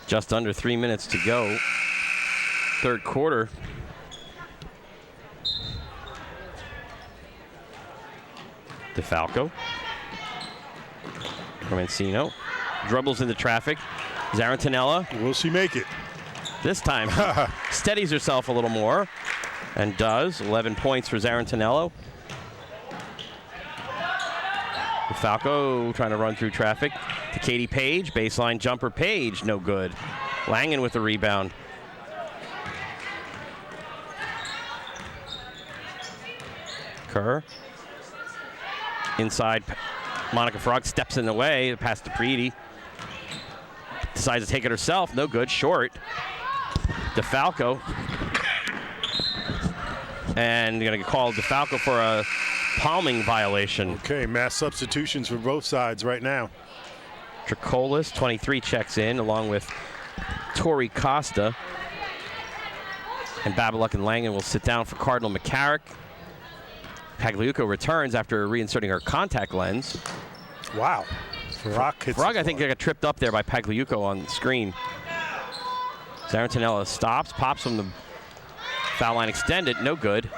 Just under 3 minutes to go. Third quarter. DeFalco. Romancino. Dribbles into traffic. Zarantanella. Will she make it? This time steadies herself a little more and does. 11 points for Zarantanello. Falco trying to run through traffic to Katie Page. Baseline jumper, Page, no good. Langen with the rebound. Kerr. Inside, Monica Frog steps in the way. Pass to Preedy. Decides to take it herself. No good. Short. DeFalco. And going to call DeFalco for a palming violation. Okay, mass substitutions for both sides right now. Tricolis, 23, checks in, along with Tori Costa. And Babaluk and Langen will sit down for Cardinal McCarrick. Pagliuco returns after reinserting her contact lens. Wow. Frog, I think, got tripped up there by Pagliuco on the screen. Zarantanella stops, pops from the foul line extended, no good.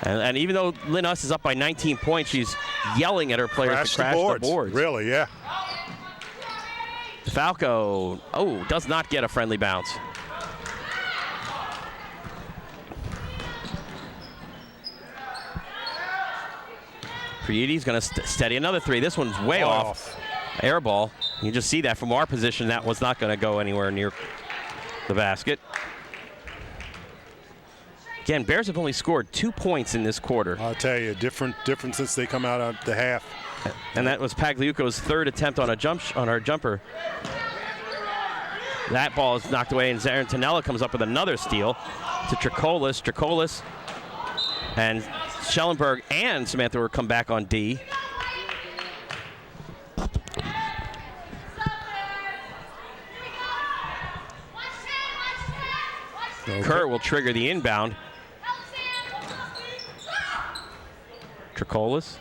And even though Lynn Us is up by 19 points, she's yelling at her players to crash the boards. Really, yeah. Falco, does not get a friendly bounce. Prieti's going to steady another three. This one's way off. Air ball. You just see that from our position. That was not going to go anywhere near the basket. Again, Bears have only scored 2 points in this quarter. I'll tell you, different since they come out on the half. And that was Pagliuco's third attempt on her jumper. That ball is knocked away, and Zarantanella comes up with another steal to Tricolis. Tricolis and Schellenberg and Samantha will come back on D. Okay. Kerr will trigger the inbound. Tricolis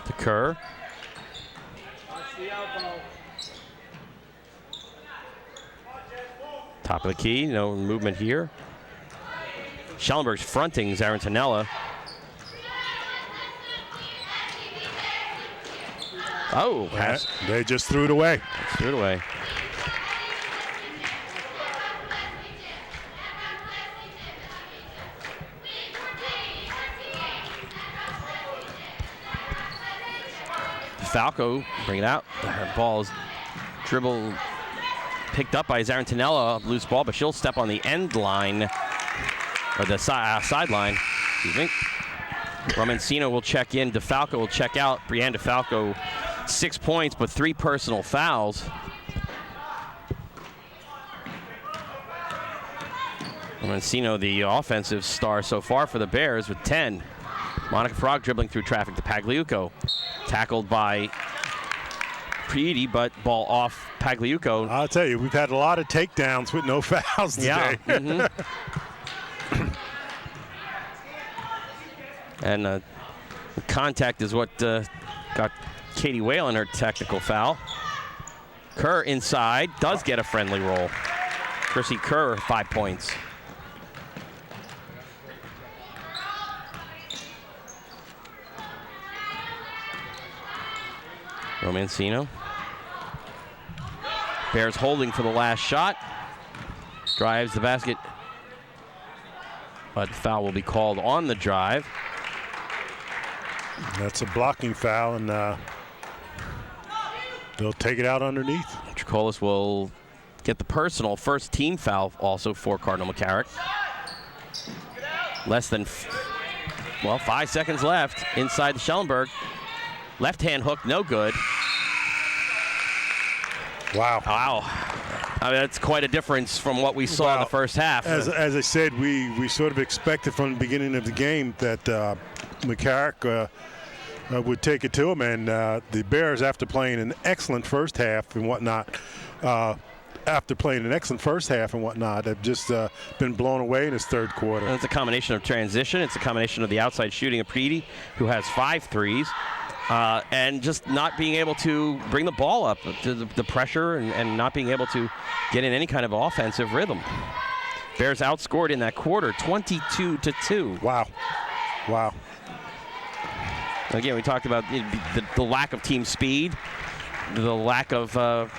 to Kerr. Top of the key, no movement here. Schellenberg's fronting Zarantanella. Oh, pass. They just threw it away. Threw it away. Falco, bring it out. Her ball's dribble picked up by Zarantanella, loose ball, but she'll step on the end line, or the sideline, excuse me. Romancino will check in, DeFalco will check out. Brianne DeFalco, 6 points, but 3 personal fouls. Romancino, the offensive star so far for the Bears with 10. Monica Frog dribbling through traffic to Pagliuco. Tackled by Preedy, but ball off Pagliuco. I'll tell you, we've had a lot of takedowns with no fouls today. Yeah. And contact is what got Katie Whalen her technical foul. Kerr inside, does get a friendly roll. Chrissy Kerr, 5 points. Romancino. Bears holding for the last shot. Drives the basket. But foul will be called on the drive. That's a blocking foul, and they'll take it out underneath. Tricolis will get the personal first team foul also for Cardinal McCarrick. Less than, 5 seconds left inside the Schellenberg. Left hand hook, no good. Wow. I mean, that's quite a difference from what we saw in the first half. As I said, we sort of expected from the beginning of the game that McCarrick would take it to him, and the Bears, after playing an excellent first half and whatnot, have just been blown away in his third quarter. And it's a combination of transition. It's a combination of the outside shooting of Preedy, who has 5 threes. And just not being able to bring the ball up to the pressure and not being able to get in any kind of offensive rhythm. Bears outscored in that quarter 22-2. Wow. Again, we talked about the lack of team speed, the lack of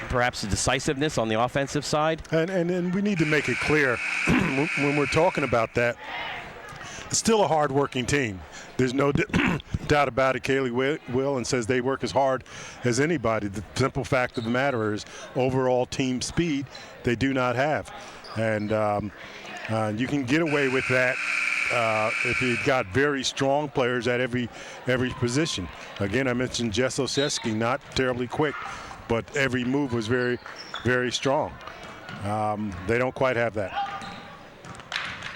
perhaps decisiveness on the offensive side. And we need to make it clear when we're talking about that, it's still a hard-working team. There's no doubt about it. Kaylee Whalen says they work as hard as anybody. The simple fact of the matter is overall team speed they do not have. And you can get away with that if you've got very strong players at every position. Again, I mentioned Jess Oseski, not terribly quick, but every move was very, very strong. They don't quite have that.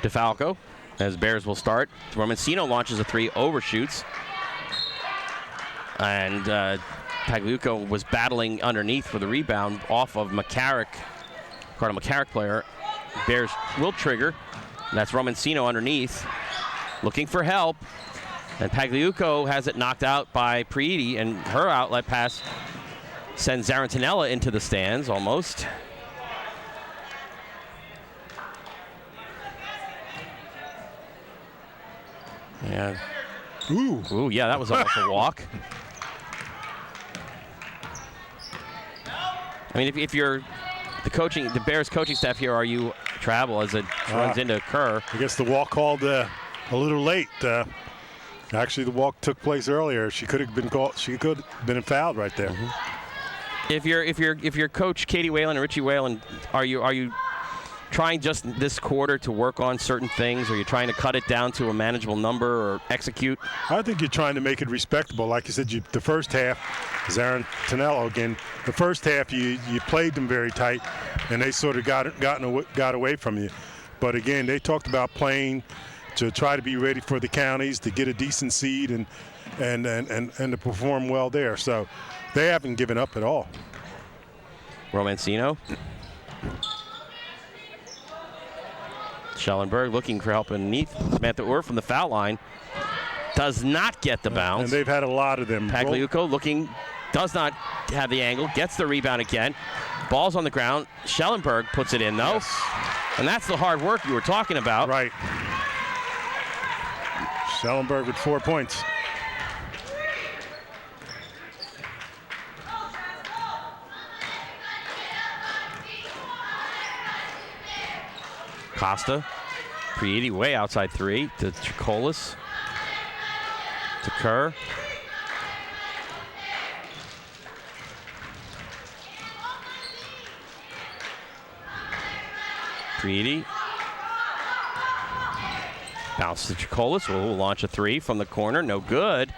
DeFalco, as Bears will start. Romancino launches a 3, overshoots. And Pagliuco was battling underneath for the rebound off of McCarrick, Cardinal McCarrick player. Bears will trigger. That's Romancino underneath, looking for help. And Pagliuco has it knocked out by Preedy, and her outlet pass sends Zarantinella into the stands almost. Yeah. Ooh, yeah, that was almost a walk. I mean, if you're the Bears coaching staff here, are you travel as it runs into Kerr? I guess the walk called a little late. Actually, the walk took place earlier. She could have been called. She could have been fouled right there. Mm-hmm. If you're coach Katie Whalen and Richie Whalen, are you trying just this quarter to work on certain things? Or are you trying to cut it down to a manageable number or execute? I think you're trying to make it respectable. Like you said, the first half, Zarantinello again, the first half you played them very tight, and they sort of got away from you. But again, they talked about playing to try to be ready for the counties, to get a decent seed and to perform well there. So they haven't given up at all. Romancino. Schellenberg looking for help underneath. Samantha Orr from the foul line does not get the bounce. And they've had a lot of them. Pagliuco looking, does not have the angle, gets the rebound again. Ball's on the ground. Schellenberg puts it in though. Yes. And that's the hard work you were talking about. Right. Schellenberg with 4 points. Costa, Preedy way outside 3 to Tricolis, to Kerr. Preedy. Bounce to Tricolis, will launch a 3 from the corner, no good.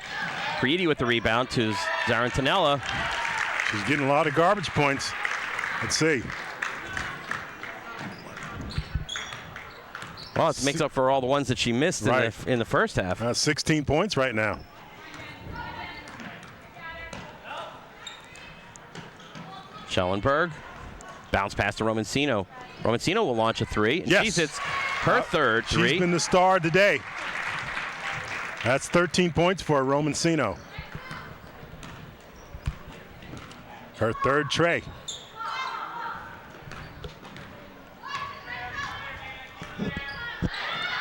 Preedy with the rebound to Zarantinella. She's getting a lot of garbage points. Let's see. Well, it makes up for all the ones that she missed in the first half. 16 points right now. Schellenberg, bounce pass to Romancino. Romancino will launch a three. And yes. She's hits her third three. She's been the star of the day. That's 13 points for Romancino. Her third tray.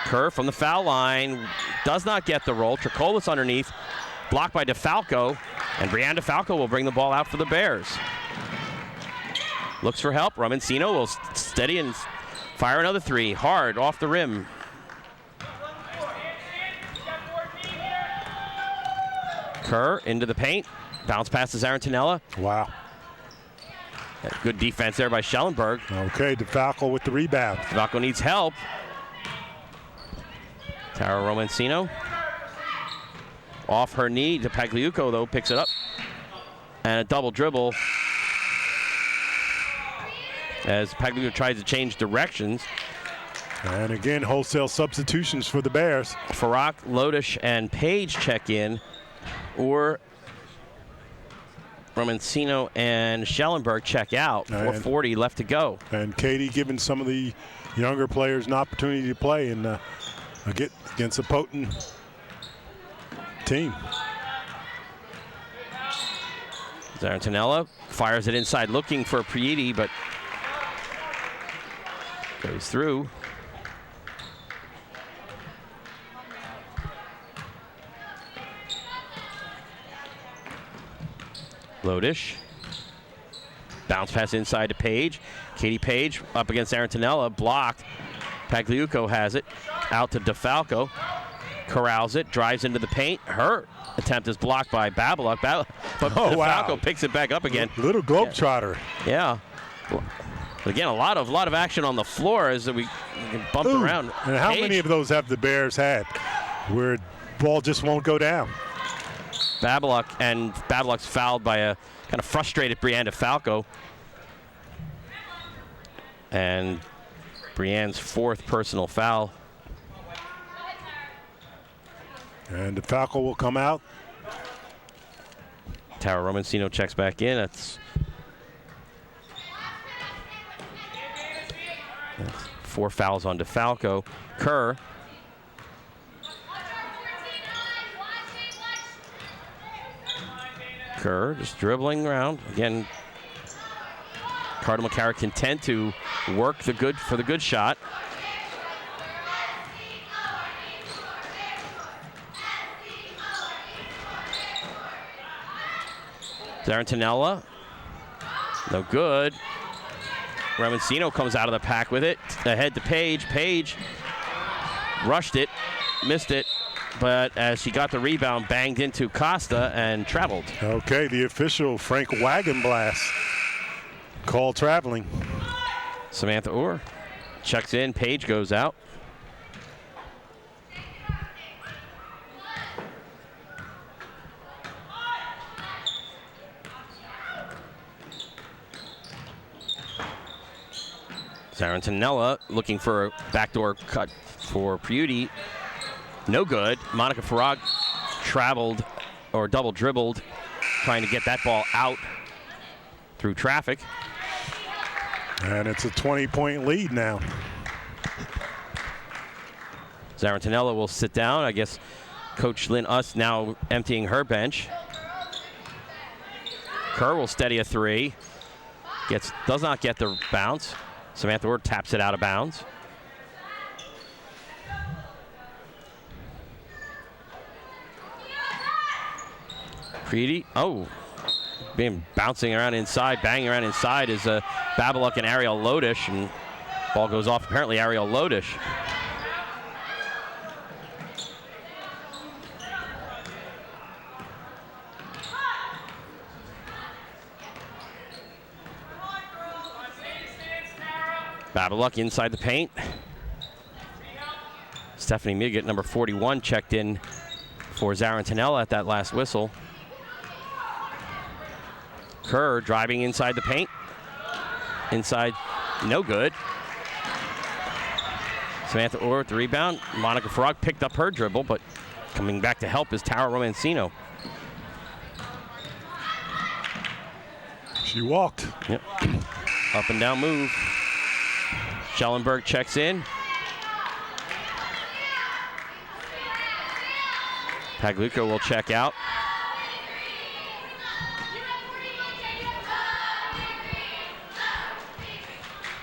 Kerr from the foul line does not get the roll. Tricolis underneath, blocked by DeFalco, and Brianne DeFalco will bring the ball out for the Bears. Looks for help. Romancino will steady and fire another three. Hard off the rim. Kerr into the paint. Bounce pass to Zarantinella. Wow. Good defense there by Schellenberg. Okay, DeFalco with the rebound. DeFalco needs help. Tara Romancino. Off her knee. DePagliuco, though, picks it up. And a double dribble. As Pagliuco tries to change directions. And again, wholesale substitutions for the Bears. Farrak, Lodish, and Page check in. Or Romancino and Schellenberg check out. 4:40 left to go. And Katie giving some of the younger players an opportunity to play and get against a potent team. Zarantinella fires it inside looking for Prieti, but goes through. Lodish. Bounce pass inside to Page. Katie Page up against Zarantinella, blocked. Pagliuco has it. Out to DeFalco. Corrals it, drives into the paint. Her attempt is blocked by Babaluk, but DeFalco picks it back up again. Little globetrotter. Yeah. But again, a lot of action on the floor as we bumped around. And how Page. many of those have the Bears had where ball just won't go down? Babaluk's fouled by a kind of frustrated Brianne DeFalco. And Brianne's fourth personal foul. And DeFalco will come out. Tara Romancino checks back in. That's 4 fouls on DeFalco. Kerr. Kerr just dribbling around. Again, Cardinal McCarrick content to work the good shot. Zarantinella, no good. Romancino comes out of the pack with it. Ahead to Page. Page rushed it, missed it, but as she got the rebound, banged into Costa and traveled. Okay, the official Frank Wagenblast call traveling. Samantha Orr checks in. Page goes out. Zarantinella looking for a backdoor cut for Prieti. No good. Monica Farag traveled or double dribbled, trying to get that ball out through traffic. And it's a 20-point lead now. Zarantinella will sit down. I guess Coach Lynn Us now emptying her bench. Kerr will steady a three. Does not get the bounce. Samantha Orr taps it out of bounds. Prieti, bouncing around inside, banging around inside is Babaluk and Ariel Lodish, and ball goes off, apparently Ariel Lodish. Babaluk inside the paint. Stephanie Miggett, number 41, checked in for Zarantinella at that last whistle. Kerr driving inside the paint. Inside, no good. Samantha Orr with the rebound. Monica Farag picked up her dribble, but coming back to help is Tara Romancino. She walked. Yep. Up and down move. Schellenberg checks in. Pagliuca will check out.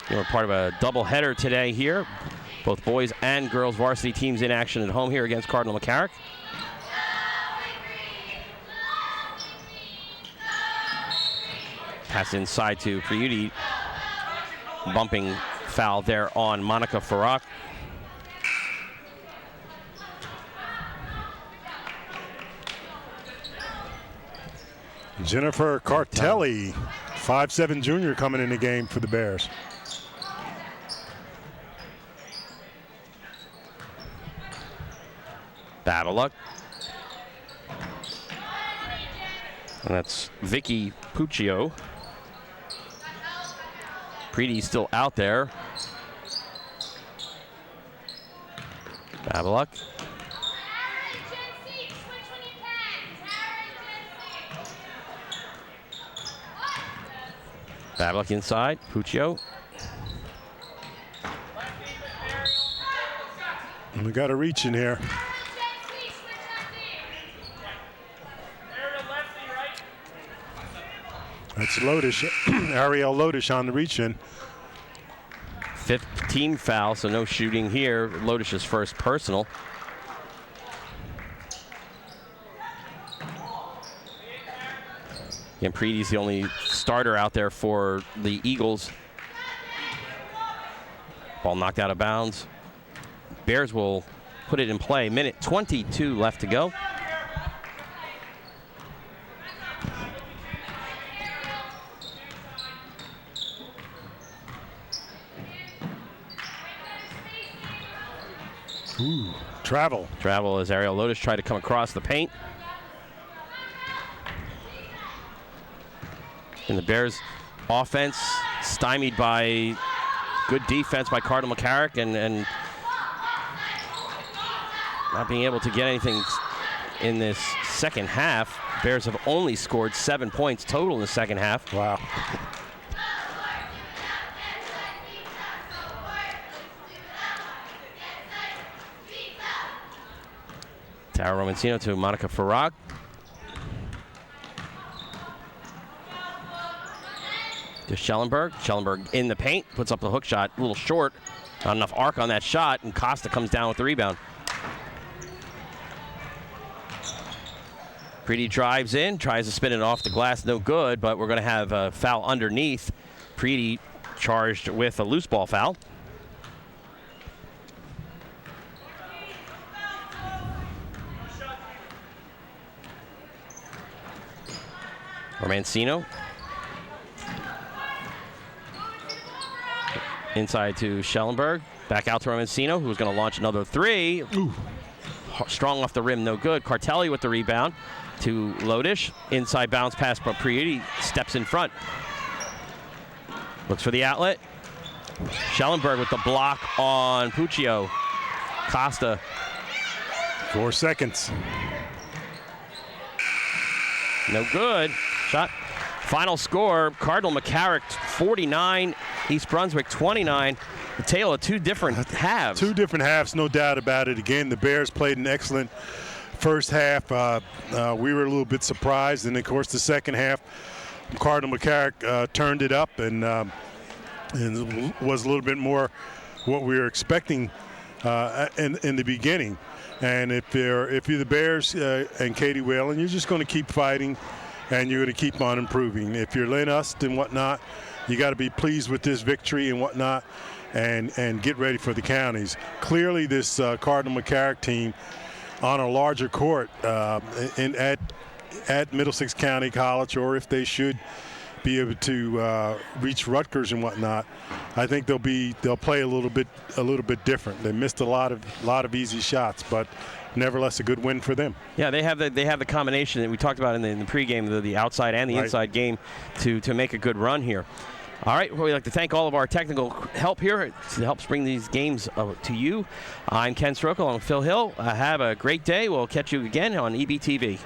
We're part of a doubleheader today here. Both boys and girls varsity teams in action at home here against Cardinal McCarrick. Pass inside to Priudi. Bumping foul there on Monica Farag. Jennifer Cartelli, 5'7" junior, coming in the game for the Bears. Babaluk. And that's Vicky Puccio. Preedy's still out there. Babaluk. Babaluk inside, Puccio. And we got a reach in here. That's Lodish, Ariel Lodish on the reach in. 5th team foul, so no shooting here. Lodish's first personal. And Preedy's the only starter out there for the Eagles. Ball knocked out of bounds. Bears will put it in play. Minute 22 left to go. Ooh, travel. Travel as Ariel Lodish tried to come across the paint. And the Bears offense stymied by good defense by Cardinal McCarrick and not being able to get anything in this second half. Bears have only scored 7 points total in the second half. Wow. Tara Romancino to Monica Farag. To Schellenberg. Schellenberg in the paint, puts up the hook shot, a little short. Not enough arc on that shot, and Costa comes down with the rebound. Preedy drives in, tries to spin it off the glass, no good, but we're going to have a foul underneath. Preedy charged with a loose ball foul. Romancino. Inside to Schellenberg. Back out to Romancino, who's going to launch another three. Ooh. Strong off the rim, no good. Cartelli with the rebound to Lodish. Inside bounce pass, but Priudi steps in front. Looks for the outlet. Schellenberg with the block on Puccio. Costa. 4 seconds. No good. Shot. Final score, Cardinal McCarrick 49, East Brunswick 29. The tale of two different halves. Two different halves, no doubt about it. Again, the Bears played an excellent first half. We were a little bit surprised. And, of course, the second half, Cardinal McCarrick turned it up and was a little bit more what we were expecting in the beginning. And if you're the Bears and Katie Whalen, you're just going to keep fighting and you're going to keep on improving. If you're Lynn Ust and whatnot, you got to be pleased with this victory and whatnot and get ready for the counties. Clearly, this Cardinal McCarrick team on a larger court at Middlesex County College, or if they should be able to reach Rutgers and whatnot, I think they'll play a little bit different. They missed a lot of easy shots, but nevertheless a good win for them. Yeah, they have the combination that we talked about in the pregame, the outside and the inside game to make a good run here. All right, well, we'd like to thank all of our technical help here. It helps bring these games to you. I'm Ken Saroka along with Phil Hill. Have a great day. We'll catch you again on EBTV.